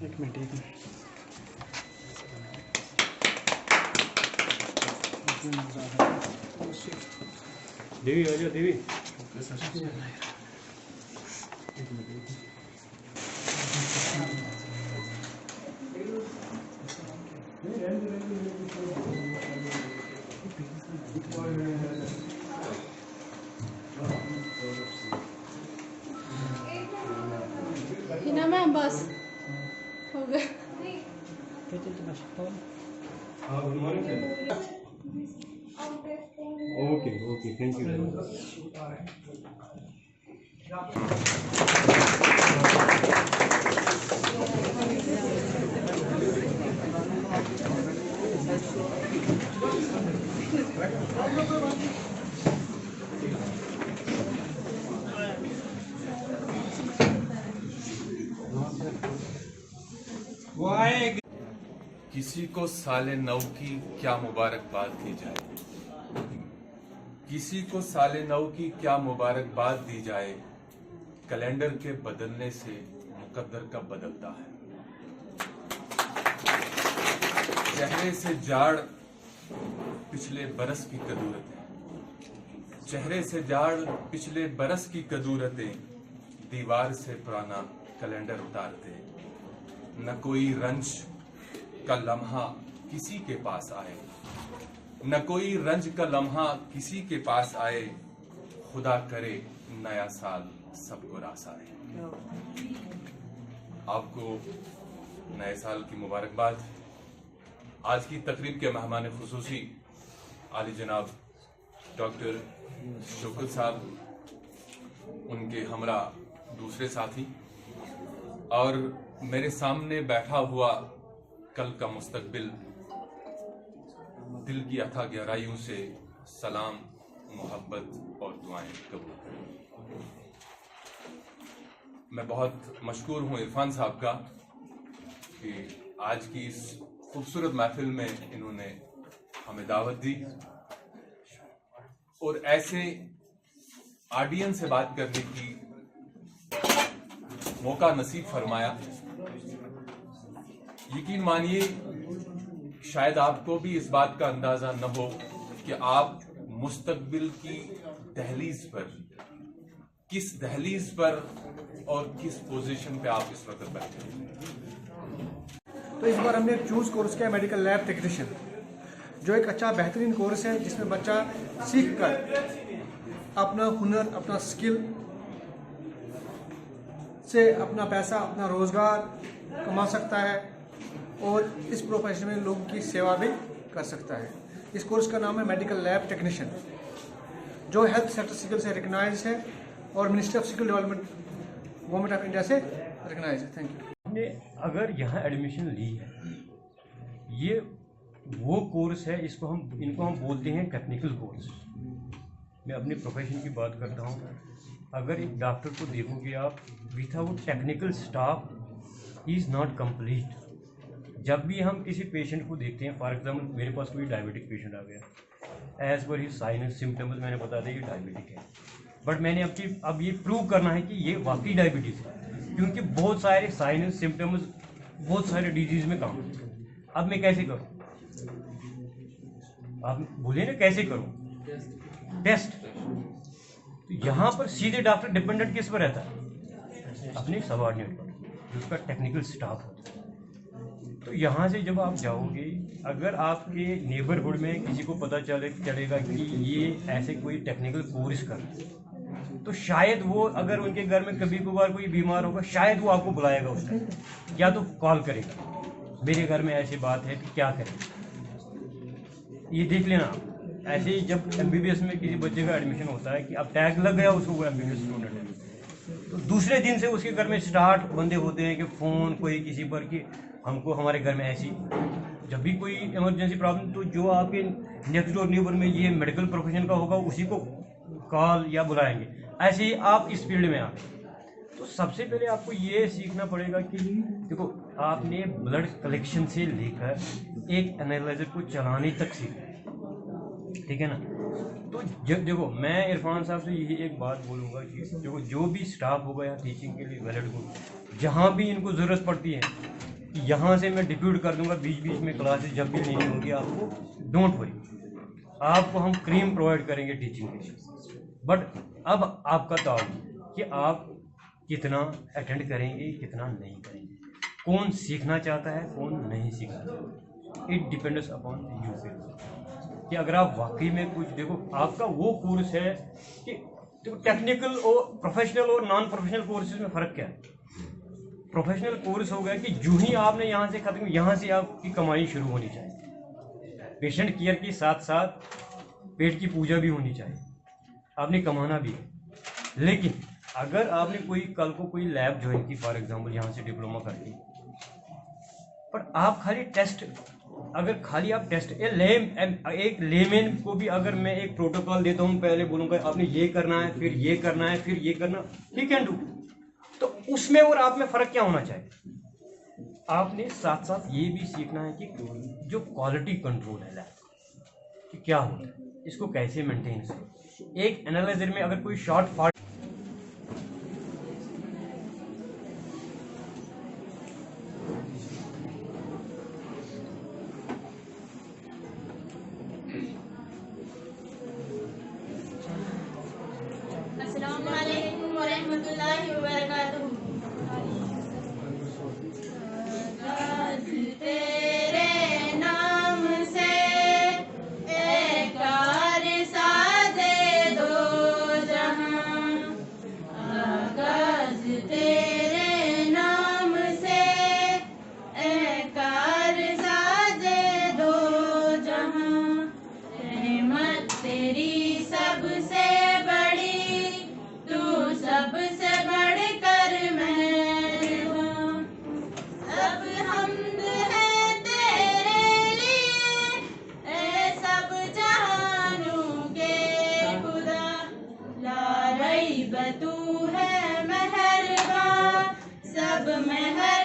एक मिनट देवी आ जाओ देवी। हिना मैम बस हो गया। हाँ good morning sir. Okay okay thank you very much. किसी को साले नौ की क्या मुबारकबाद दी जाए, किसी को साले नौ की क्या मुबारकबाद दी जाए। कैलेंडर के बदलने से मुकद्दर कब बदलता है। चेहरे से जाड़ पिछले बरस की कदूरतें, चेहरे से जाड़ पिछले बरस की कदूरतें, दीवार से पुराना कैलेंडर उतारते। न कोई रंज का लम्हा किसी के पास आए, न कोई रंज का लम्हा किसी के पास आए। खुदा करे नया साल सबको रास आए। आपको नए साल की मुबारकबाद। आज की तकरीब के मेहमान खुसूसी आली जनाब डॉक्टर शुक्र साहब, उनके हमरा दूसरे साथी और मेरे सामने बैठा हुआ कल का मुस्तकबिल, दिल की अथाह गहराइयों से सलाम, मोहब्बत और दुआएं कबूल करें। मैं बहुत मशकूर हूं इरफान साहब का कि आज की इस खूबसूरत महफिल में इन्होंने हमें दावत दी और ऐसे ऑडियंस से बात करने की मौका नसीब फरमाया। यकीन मानिए शायद आपको भी इस बात का अंदाजा न हो कि आप मुस्तकबिल की दहलीज पर, किस दहलीज पर और किस पोजीशन पे आप इस वक्त बैठे हैं। तो इस बार हमने चूज कोर्स किया मेडिकल लैब टेक्नीशियन, जो एक अच्छा बेहतरीन कोर्स है जिसमें बच्चा सीख कर अपना हुनर, अपना स्किल से अपना पैसा, अपना रोजगार कमा सकता है और इस प्रोफेशन में लोगों की सेवा भी कर सकता है। इस कोर्स का नाम है मेडिकल लैब टेक्नीशियन, जो हेल्थ सेक्टर सिविल से रिकग्नाइज है और ministry of skill development government of India से रिकग्नाइज है। Thank you. हमने अगर यहाँ एडमिशन ली है, ये वो कोर्स है, इनको हम बोलते हैं टेक्निकल कोर्स। मैं अपने प्रोफेशन की बात करता हूँ। अगर एक डॉक्टर को देखोगे आप, without technical staff he is not complete. जब भी हम किसी पेशेंट को देखते हैं, फॉर एग्जांपल मेरे पास कोई डायबिटिक पेशेंट आ गया, as per he sign and symptoms मैंने बता दिया कि डायबिटिक है, बट मैंने अब ये प्रूव करना है कि ये वाकई डायबिटीज़ है, क्योंकि बहुत सारे साइन एंड सिम्टम्स बहुत सारे डिजीज़ में काम होते हैं। अब मैं कैसे करूँ, आप बोलिए ना कैसे करूँ टेस्ट। तो यहाँ पर सीधे डॉक्टर डिपेंडेंट किस पर रहता है, अपने सबऑर्डिनेट पर, जिसका टेक्निकल स्टाफ होता है। तो यहाँ से जब आप जाओगे, अगर आपके नेबरहुड में किसी को पता चलेगा कि ये ऐसे कोई टेक्निकल कोर्स कर, तो शायद वो, अगर उनके घर में कभी कभार कोई बीमार होगा, शायद वो आपको बुलाएगा उस टाइम, या तो कॉल करेगा, मेरे घर में ऐसी बात है कि क्या करें। ये देख लेना आप। ऐसे ही जब MBBS में किसी बच्चे का एडमिशन होता है कि अब टैग लग गया उसको, वो MBBS स्टूडेंट है, तो दूसरे दिन से उसके घर में स्टार्ट बंदे होते हैं कि फ़ोन कोई किसी पर कि हमको हमारे घर में ऐसी, जब भी कोई इमरजेंसी प्रॉब्लम, तो जो आपके नेक्स्ट डोर नेबर में ये मेडिकल प्रोफेशन का होगा उसी को कॉल या बुलाएंगे। ऐसे ही आप इस फील्ड में आ गए, तो सबसे पहले आपको ये सीखना पड़ेगा कि देखो, आपने ब्लड कलेक्शन से लेकर एक एनालाइजर को चलाने तक सीखना, ठीक है ना। तो जब देखो, मैं इरफान साहब से यही एक बात बोलूँगा कि देखो, जो भी स्टाफ होगा या टीचिंग के लिए वैलिड हो, जहाँ भी इनको ज़रूरत पड़ती है कि यहाँ से मैं डिप्यूट कर दूंगा बीच बीच में क्लासेस जब भी लेनी होगी आपको, डोंट वरी, आपको हम क्रीम प्रोवाइड करेंगे टीचिंग के। बट अब आपका दाव कि आप कितना अटेंड करेंगे, कितना नहीं करेंगे, कौन सीखना चाहता है, कौन नहीं सीखना चाहता। इट डिपेंड्स अपॉन यू कि अगर आप वाकई में कुछ देखो, आपका वो कोर्स है कि देखो, टेक्निकल और प्रोफेशनल और नॉन प्रोफेशनल कोर्सेज में फ़र्क क्या है। प्रोफेशनल कोर्स हो गया कि जो ही आपने यहाँ से खत्म, यहाँ से आपकी कमाई शुरू होनी चाहिए। पेशेंट केयर के साथ साथ पेट की पूजा भी होनी चाहिए, आपने कमाना भी है। लेकिन अगर आपने कोई कल को कोई लैब ज्वाइन की, फॉर एग्जांपल यहाँ से डिप्लोमा करके, पर आप खाली टेस्ट, अगर खाली आप टेस्ट, एक लेमेन को भी अगर मैं एक प्रोटोकॉल देता हूँ, पहले बोलूँगा आपने ये करना है, फिर ये करना है, फिर ये करना, ही कैन डू, तो उसमें और आप में फ़र्क क्या होना चाहिए। आपने साथ साथ ये भी सीखना है कि जो क्वालिटी कंट्रोल है लैब कि क्या होता है, इसको कैसे मेंटेन करें। एक एनालाइजर में अगर कोई शॉर्ट फॉल्ट अस्सलामुअलैकुम वरहमतुल्लाहि वबरकातुहू। तेरे नाम से एक कार साजे दो जहां, आगाज तेरे नाम से एक कार साजे दो जहां, रहमत तेरी सबसे बड़ी, तू सबसे बढ़कर मेहरबान, सब हमद है तेरे लिए ए सब जहानों के खुदा, ला रईब तू है मेहरबान, सब मेहर